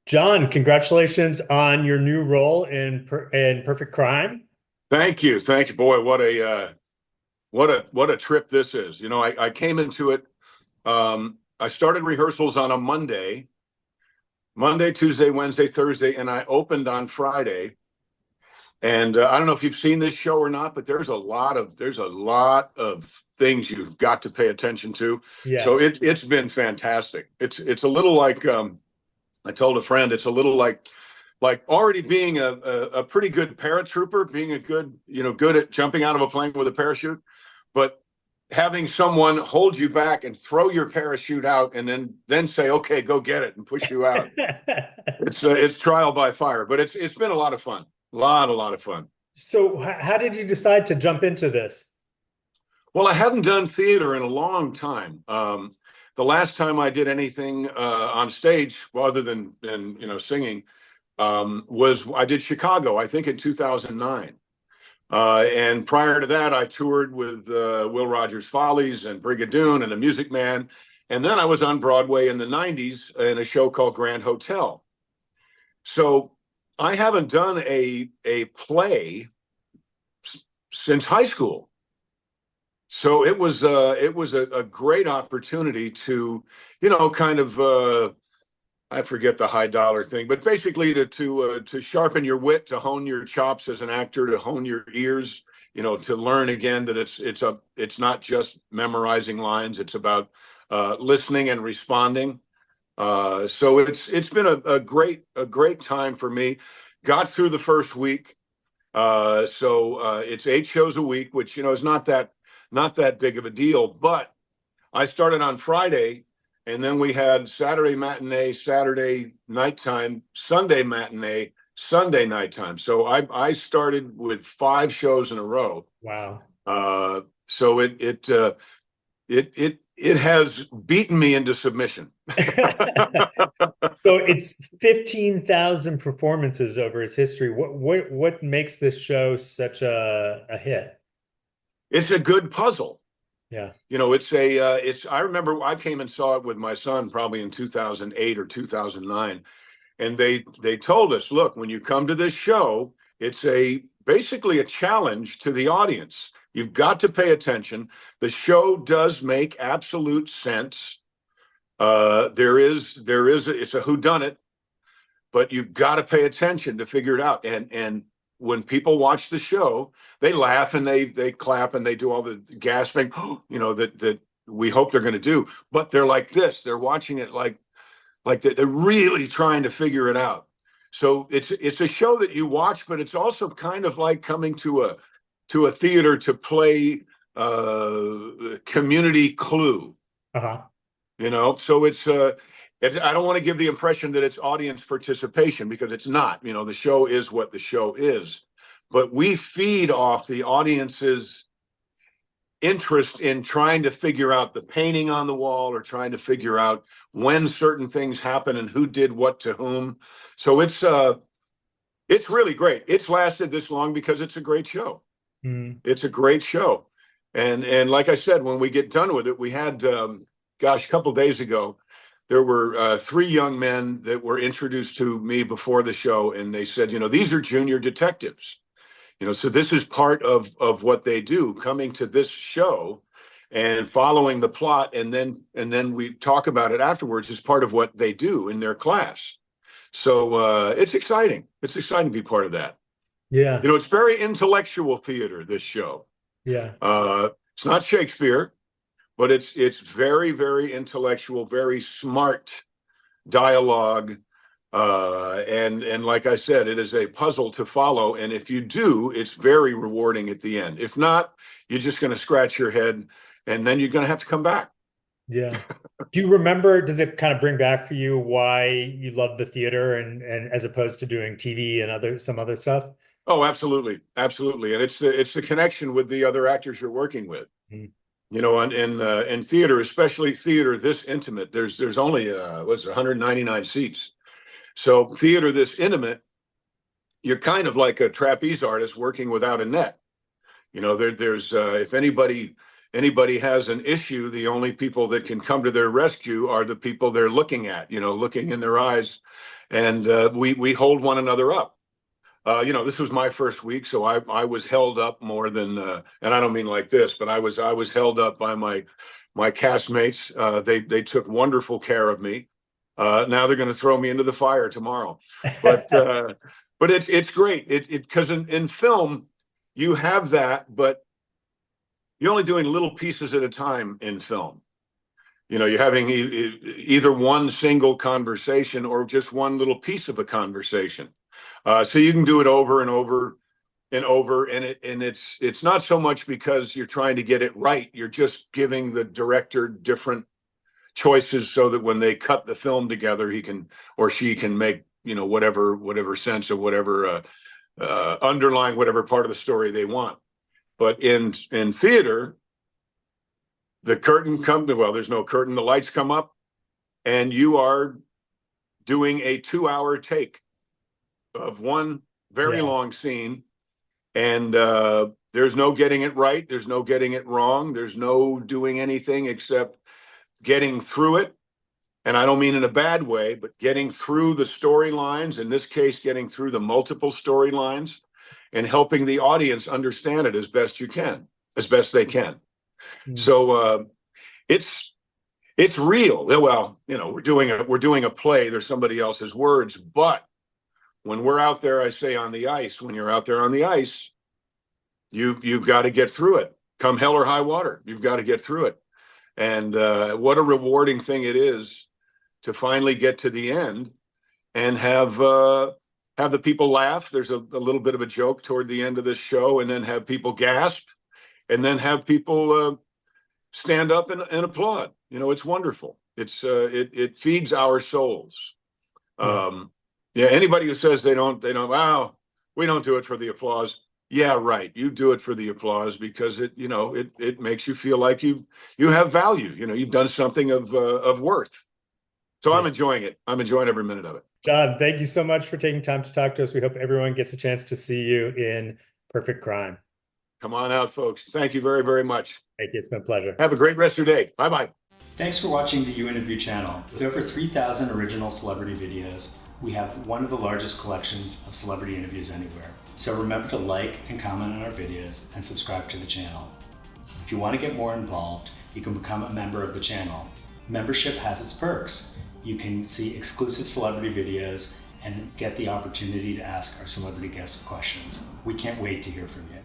John, congratulations on your new role in Perfect Crime. Thank you, boy. What a trip this is. I came into it. I started rehearsals on a Monday, Tuesday, Wednesday, Thursday, and I opened on Friday. And I don't know if you've seen this show or not, but there's a lot of things you've got to pay attention to. Yeah. So it's been fantastic. It's a little like I told a friend, it's a little like already being a pretty good paratrooper, being a good at jumping out of a plane with a parachute, but having someone hold you back and throw your parachute out and then say, okay, go get it and push you out. It's trial by fire, but it's been a lot of fun. A lot of fun. So, how did you decide to jump into this? Well, I hadn't done theater in a long time. The last time I did anything on stage, well, other than singing, was I did Chicago, I think in 2009. And prior to that, I toured with Will Rogers Follies and Brigadoon and The Music Man. And then I was on Broadway in the 90s in a show called Grand Hotel. So I haven't done a play since high school. So it was a great opportunity to, kind of I forget the high dollar thing, but basically to sharpen your wit, to hone your chops as an actor, to hone your ears, to learn again that it's not just memorizing lines, it's about listening and responding. So it's been a great time for me. Got through the first week, so it's 8 shows a week, which is not that big of a deal, but I started on Friday, and then we had Saturday matinee, Saturday nighttime, Sunday matinee, Sunday nighttime. So I started with 5 shows in a row. Wow. So it has beaten me into submission. So it's 15,000 performances over its history. What makes this show such a hit? It's a good puzzle. Yeah. It's I remember I came and saw it with my son probably in 2008 or 2009, and they told us, look, when you come to this show, it's basically a challenge to the audience. You've got to pay attention. The show does make absolute sense. It's a whodunit, but you've got to pay attention to figure it out. And when people watch the show, they laugh and they clap and they do all the gasping, that we hope they're going to do. But they're like this. They're watching it like they're really trying to figure it out. So it's a show that you watch, but it's also kind of like coming to a theater to play community Clue. Uh-huh. So I don't want to give the impression that it's audience participation, because it's not. The show is what the show is, but we feed off the audience's interest in trying to figure out the painting on the wall, or trying to figure out when certain things happen and who did what to whom. So it's really great. It's lasted this long because it's a great show. Mm. It's a great show. And like I said, when we get done with it, we had, a couple of days ago, there were 3 young men that were introduced to me before the show, and they said, these are junior detectives. So this is part of what they do, coming to this show and following the plot, and then we talk about it afterwards as part of what they do in their class. So it's exciting. It's exciting to be part of that. Yeah. It's very intellectual theater, this show. Yeah. It's not Shakespeare, but it's very, very intellectual, very smart dialogue. And like I said, it is a puzzle to follow. And if you do, it's very rewarding at the end. If not, you're just going to scratch your head, and then you're going to have to come back. Yeah. Do you remember, does it kind of bring back for you why you love the theater and as opposed to doing TV and some other stuff? Oh, absolutely, absolutely. And it's the connection with the other actors you're working with. Mm. In theater, especially theater this intimate, there's only what's there, 199 seats. So theater this intimate, you're kind of like a trapeze artist working without a net. There's if anybody has an issue, the only people that can come to their rescue are the people they're looking at, looking in their eyes. And we hold one another up. This was my first week, so I was held up more than, and I don't mean like this, but I was held up by my castmates. They took wonderful care of me. Now they're going to throw me into the fire tomorrow, but it's great. Because in film you have that, but you're only doing little pieces at a time in film. You're having either one single conversation or just one little piece of a conversation. So you can do it over and over and over, and it's not so much because you're trying to get it right. You're just giving the director different choices so that when they cut the film together, he can or she can make whatever sense or whatever underlying whatever part of the story they want. But in theater, the curtain comes, well, there's no curtain, the lights come up, and you are doing a 2-hour take of one very long scene, and there's no getting it right, there's no getting it wrong, there's no doing anything except getting through it. And I don't mean in a bad way, but getting through the storylines, in this case, getting through the multiple storylines and helping the audience understand it as best they can. Mm-hmm. So it's real. Well, we're doing a play. There's somebody else's words, but when we're out there, I say on the ice, when you're out there on the ice, you've got to get through it. Come hell or high water, you've got to get through it. And what a rewarding thing it is to finally get to the end and have the people laugh. There's a little bit of a joke toward the end of this show, and then have people gasp, and then have people stand up and applaud. It's wonderful. It feeds our souls. Anybody who says they don't, wow, we don't do it for the applause. Yeah, right. You do it for the applause because it makes you feel like you have value. You've done something of worth. So I'm enjoying it. I'm enjoying every minute of it. John, thank you so much for taking time to talk to us. We hope everyone gets a chance to see you in Perfect Crime. Come on out, folks. Thank you very, very much. Thank you. It's been a pleasure. Have a great rest of your day. Bye-bye. Thanks for watching the You Interview channel. With over 3,000 original celebrity videos, we have one of the largest collections of celebrity interviews anywhere. So remember to like and comment on our videos and subscribe to the channel. If you want to get more involved, you can become a member of the channel. Membership has its perks. You can see exclusive celebrity videos and get the opportunity to ask our celebrity guests questions. We can't wait to hear from you.